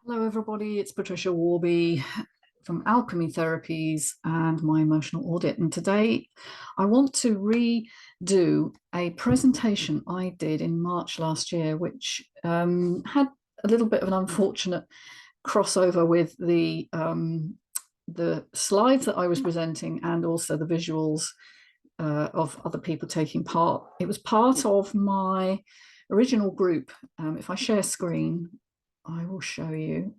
Hello, everybody. It's Patricia Warby from Alchemy Therapies and my emotional audit. And today I want to redo a presentation I did in March last year, which had a little bit of an unfortunate crossover with the slides that I was presenting and also the visuals of other people taking part. It was part of my original group. If I share screen, I will show you.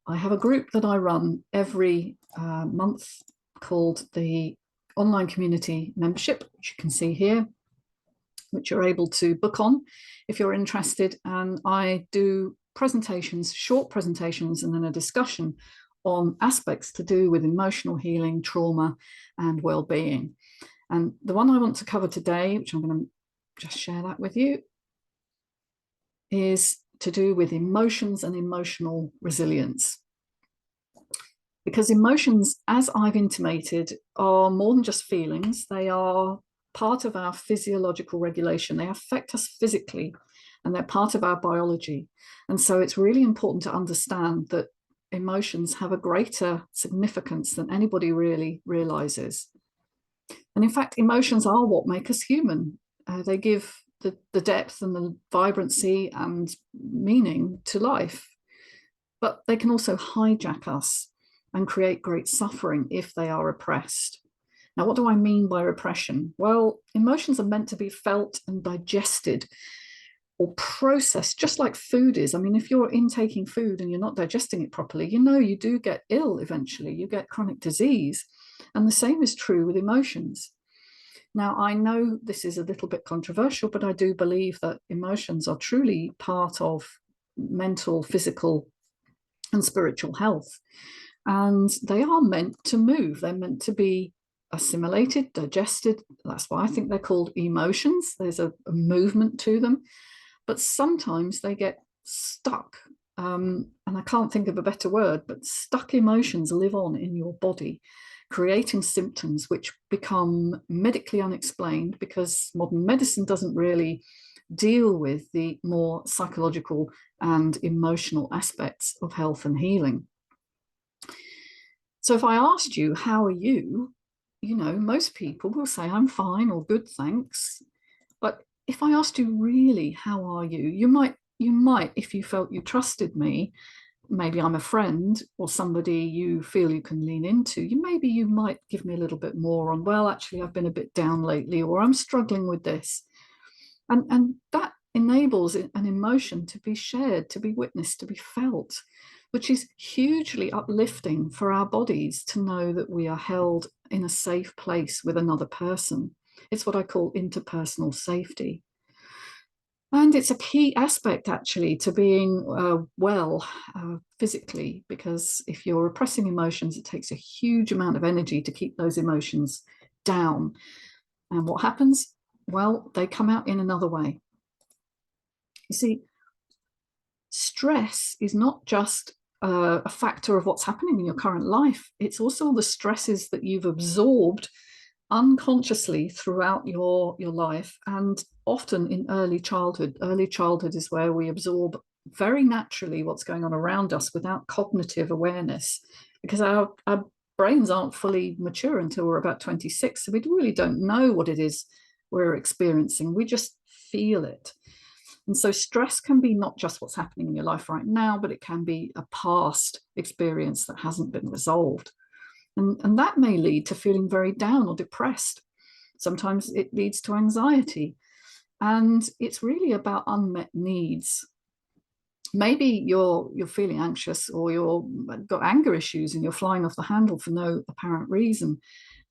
I have a group that I run every month called the Online Community Membership, which you can see here, which you're able to book on if you're interested. And I do presentations, short presentations, and then a discussion on aspects to do with emotional healing, trauma, and well-being. And the one I want to cover today, which I'm going to just share that with you, is to do with emotions and emotional resilience. Because emotions, as I've intimated, are more than just feelings. They are part of our physiological regulation. They affect us physically, and they're part of our biology. And so it's really important to understand that emotions have a greater significance than anybody really realizes. And in fact, emotions are what make us human. They give the depth and the vibrancy and meaning to life, but they can also hijack us and create great suffering if they are repressed. Now, what do I mean by repression? Well, emotions are meant to be felt and digested or processed, just like food is. I mean, if you're intaking food and you're not digesting it properly, you do get ill eventually. You get chronic disease. And the same is true with emotions. Now, I know this is a little bit controversial, but I do believe that emotions are truly part of mental, physical, and spiritual health. And they are meant to move. They're meant to be assimilated, digested. That's why I think they're called emotions. There's a movement to them. But sometimes they get stuck. And I can't think of a better word, but stuck emotions live on in your body, creating symptoms which become medically unexplained because modern medicine doesn't really deal with the more psychological and emotional aspects of health and healing. So if I asked you, how are you? Most people will say, I'm fine or good, thanks. But if I asked you really, how are you? You might, if you felt you trusted me, maybe I'm a friend or somebody you feel you can lean into, you might give me a little bit more on, well, actually, I've been a bit down lately, or I'm struggling with this. And that enables an emotion to be shared, to be witnessed, to be felt, which is hugely uplifting for our bodies to know that we are held in a safe place with another person. It's what I call interpersonal safety. And it's a key aspect, actually, to being well physically, because if you're repressing emotions, it takes a huge amount of energy to keep those emotions down. And what happens? Well, they come out in another way. You see, stress is not just a factor of what's happening in your current life. It's also the stresses that you've absorbed unconsciously throughout your life, and often in early childhood. Early childhood is where we absorb very naturally what's going on around us without cognitive awareness, because our brains aren't fully mature until we're about 26. So we really don't know what it is we're experiencing. We just feel it. And so stress can be not just what's happening in your life right now, but it can be a past experience that hasn't been resolved. And that may lead to feeling very down or depressed. Sometimes it leads to anxiety. And it's really about unmet needs. Maybe you're feeling anxious, or you've got anger issues and you're flying off the handle for no apparent reason.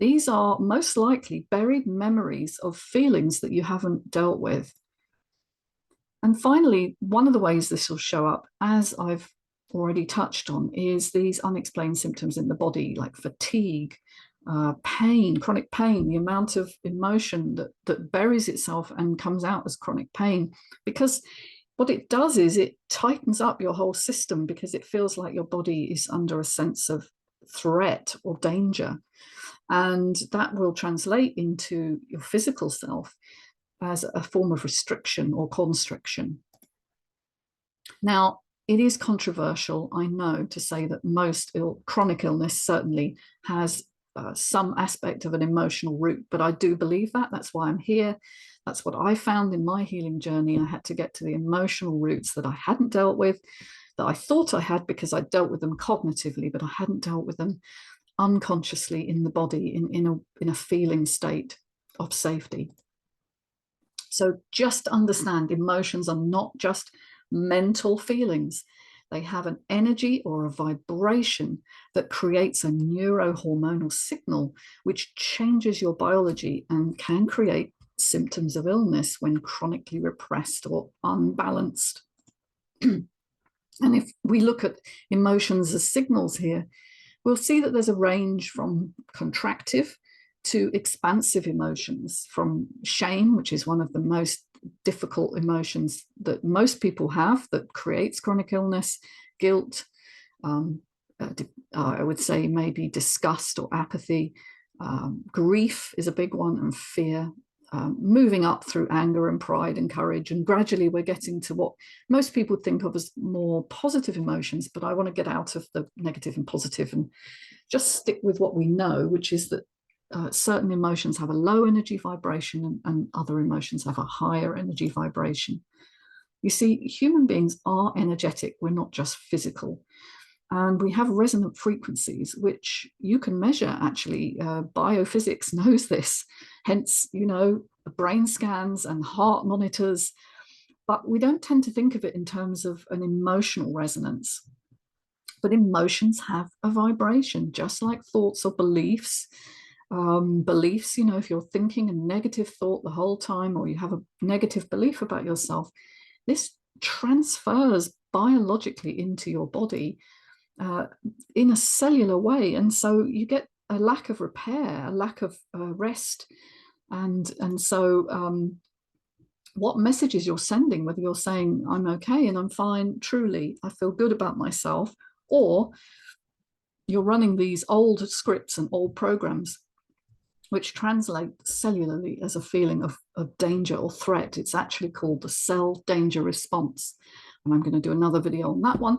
These are most likely buried memories of feelings that you haven't dealt with. And finally, one of the ways this will show up, as I've already touched on, is these unexplained symptoms in the body, like fatigue, pain, chronic pain, the amount of emotion that buries itself and comes out as chronic pain. Because what it does is it tightens up your whole system, because it feels like your body is under a sense of threat or danger. And that will translate into your physical self as a form of restriction or constriction. Now, it is controversial, I know, to say that most chronic illness certainly has some aspect of an emotional root, but I do believe that. That's why I'm here. That's what I found in my healing journey. I had to get to the emotional roots that I hadn't dealt with, that I thought I had because I dealt with them cognitively, but I hadn't dealt with them unconsciously in the body, in a feeling state of safety. So just understand, emotions are not just mental feelings. They have an energy or a vibration that creates a neurohormonal signal, which changes your biology and can create symptoms of illness when chronically repressed or unbalanced. And if we look at emotions as signals here, we'll see that there's a range from contractive to expansive emotions, from shame, which is one of the most difficult emotions that most people have that creates chronic illness, guilt, I would say maybe disgust or apathy, grief is a big one, and fear, moving up through anger and pride and courage. And gradually we're getting to what most people think of as more positive emotions, but I want to get out of the negative and positive and just stick with what we know, which is that certain emotions have a low energy vibration and other emotions have a higher energy vibration. You see, human beings are energetic. We're not just physical. And we have resonant frequencies, which you can measure, actually. Biophysics knows this. Hence, brain scans and heart monitors. But we don't tend to think of it in terms of an emotional resonance. But emotions have a vibration, just like thoughts or beliefs. Beliefs, if you're thinking a negative thought the whole time, or you have a negative belief about yourself, this transfers biologically into your body in a cellular way. And so you get a lack of repair, a lack of rest. And so what messages you're sending, whether you're saying, I'm okay and I'm fine, truly, I feel good about myself, or you're running these old scripts and old programs, which translate cellularly as a feeling of danger or threat. It's actually called the cell danger response. And I'm going to do another video on that one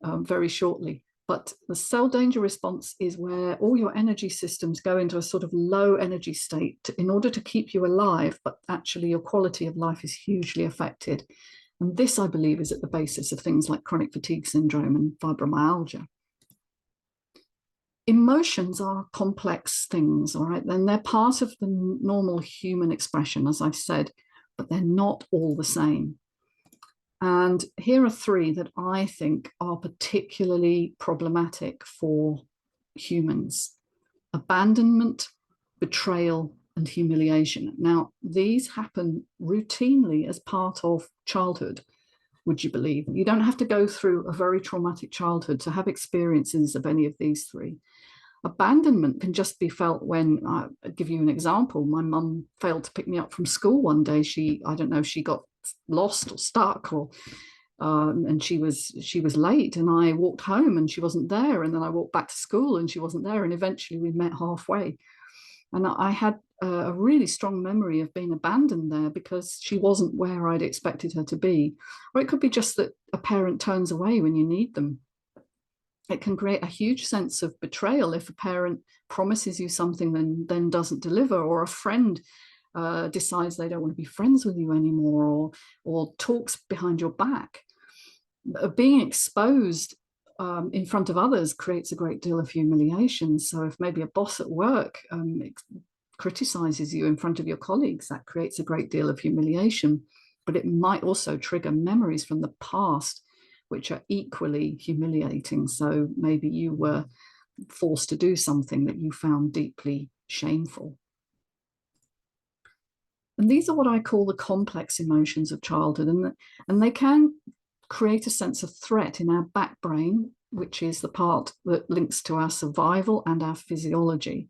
very shortly. But the cell danger response is where all your energy systems go into a sort of low energy state in order to keep you alive, but actually your quality of life is hugely affected. And this, I believe, is at the basis of things like chronic fatigue syndrome and fibromyalgia. Emotions are complex things, all right? Then they're part of the normal human expression, as I've said, but they're not all the same. And here are three that I think are particularly problematic for humans: abandonment, betrayal, and humiliation. Now, these happen routinely as part of childhood, would you believe? You don't have to go through a very traumatic childhood to have experiences of any of these three. Abandonment can just be felt when, I'll give you an example. My mum failed to pick me up from school one day. I don't know, she got lost or stuck, or and she was late, and I walked home and she wasn't there, and then I walked back to school and she wasn't there, and eventually we met halfway. And I had a really strong memory of being abandoned there because she wasn't where I'd expected her to be. Or it could be just that a parent turns away when you need them. It can create a huge sense of betrayal if a parent promises you something then doesn't deliver, or a friend decides they don't want to be friends with you anymore, or talks behind your back. Being exposed in front of others creates a great deal of humiliation. So if maybe a boss at work criticizes you in front of your colleagues, that creates a great deal of humiliation. But it might also trigger memories from the past, which are equally humiliating. So maybe you were forced to do something that you found deeply shameful. And these are what I call the complex emotions of childhood. And they can create a sense of threat in our back brain, which is the part that links to our survival and our physiology.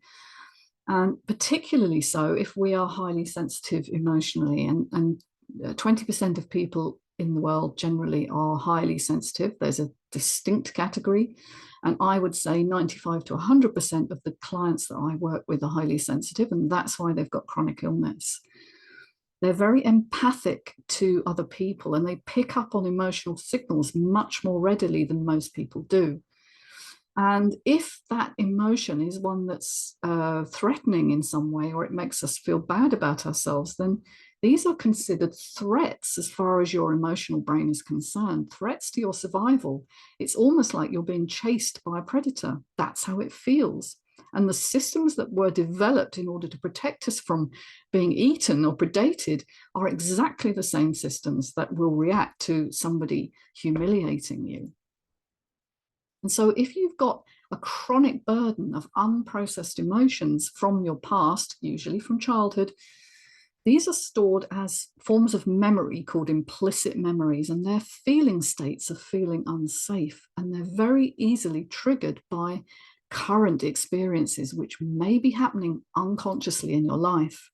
And particularly so if we are highly sensitive emotionally. And 20% of people in the world generally are highly sensitive. There's a distinct category. And I would say 95 to 100% of the clients that I work with are highly sensitive. And that's why they've got chronic illness. They're very empathic to other people, and they pick up on emotional signals much more readily than most people do. And if that emotion is one that's threatening in some way, or it makes us feel bad about ourselves, then these are considered threats as far as your emotional brain is concerned, threats to your survival. It's almost like you're being chased by a predator. That's how it feels. And the systems that were developed in order to protect us from being eaten or predated are exactly the same systems that will react to somebody humiliating you. And so if you've got a chronic burden of unprocessed emotions from your past, usually from childhood, these are stored as forms of memory called implicit memories, and they're feeling states of feeling unsafe, and they're very easily triggered by current experiences which may be happening unconsciously in your life.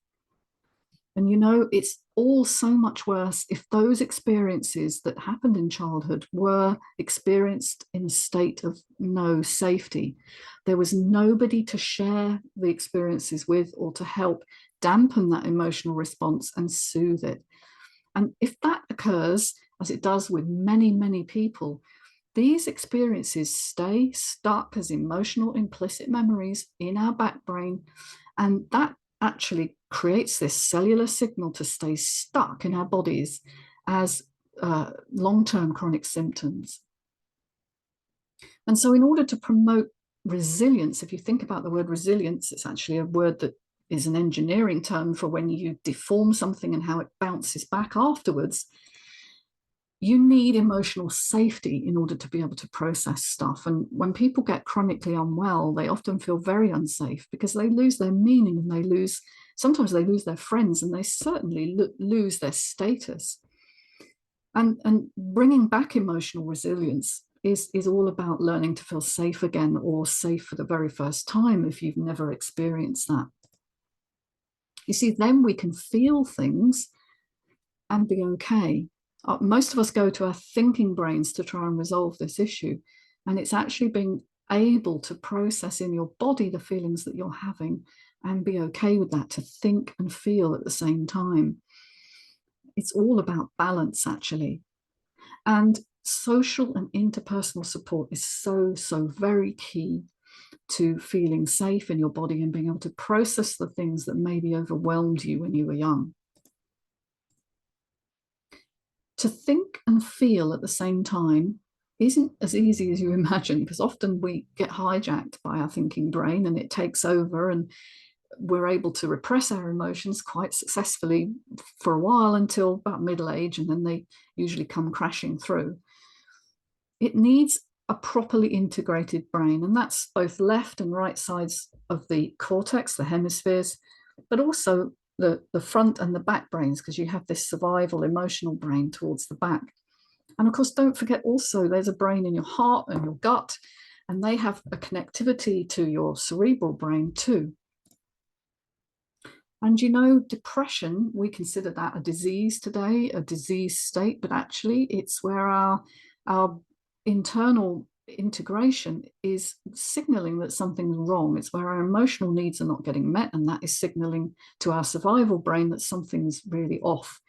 And you know, it's all so much worse if those experiences that happened in childhood were experienced in a state of no safety. There was nobody to share the experiences with or to help dampen that emotional response and soothe it. And if that occurs, as it does with many, many people, these experiences stay stuck as emotional implicit memories in our back brain. And that actually creates this cellular signal to stay stuck in our bodies as long-term chronic symptoms. And so in order to promote resilience, if you think about the word resilience, it's actually a word that is an engineering term for when you deform something and how it bounces back afterwards. You need emotional safety in order to be able to process stuff. And when people get chronically unwell, they often feel very unsafe because they lose their meaning, and sometimes they lose their friends, and they certainly lose their status. And bringing back emotional resilience is all about learning to feel safe again, or safe for the very first time if you've never experienced that. You see, then we can feel things and be okay. Most of us go to our thinking brains to try and resolve this issue. And it's actually being able to process in your body the feelings that you're having and be okay with that, to think and feel at the same time. It's all about balance, actually. And social and interpersonal support is so, so very key to feeling safe in your body and being able to process the things that maybe overwhelmed you when you were young. To think and feel at the same time isn't as easy as you imagine, because often we get hijacked by our thinking brain and it takes over, and we're able to repress our emotions quite successfully for a while until about middle age, and then they usually come crashing through. It needs a properly integrated brain, and that's both left and right sides of the cortex, the hemispheres, but also the front and the back brains, because you have this survival emotional brain towards the back. And of course, don't forget also there's a brain in your heart and your gut, and they have a connectivity to your cerebral brain too. And you know, depression, we consider that a disease today, a disease state, but actually it's where our internal integration is signaling that something's wrong. It's where our emotional needs are not getting met, and that is signaling to our survival brain that something's really off.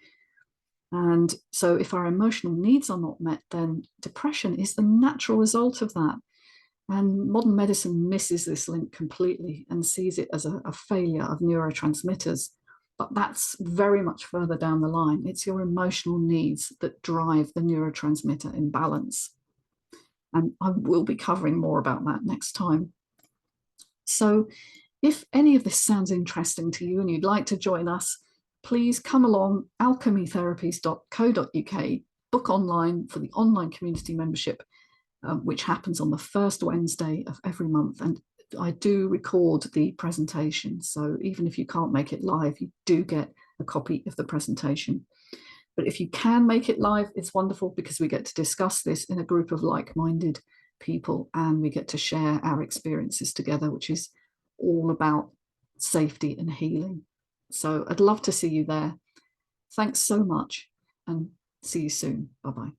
And so if our emotional needs are not met, then depression is the natural result of that. And modern medicine misses this link completely and sees it as a failure of neurotransmitters. But that's very much further down the line. It's your emotional needs that drive the neurotransmitter imbalance. And I will be covering more about that next time. So if any of this sounds interesting to you and you'd like to join us, please come along, alchemytherapies.co.uk, book online for the online community membership, which happens on the first Wednesday of every month. And I do record the presentation, so even if you can't make it live, you do get a copy of the presentation. But if you can make it live, it's wonderful, because we get to discuss this in a group of like-minded people, and we get to share our experiences together, which is all about safety and healing. So I'd love to see you there. Thanks so much, and see you soon. Bye-bye.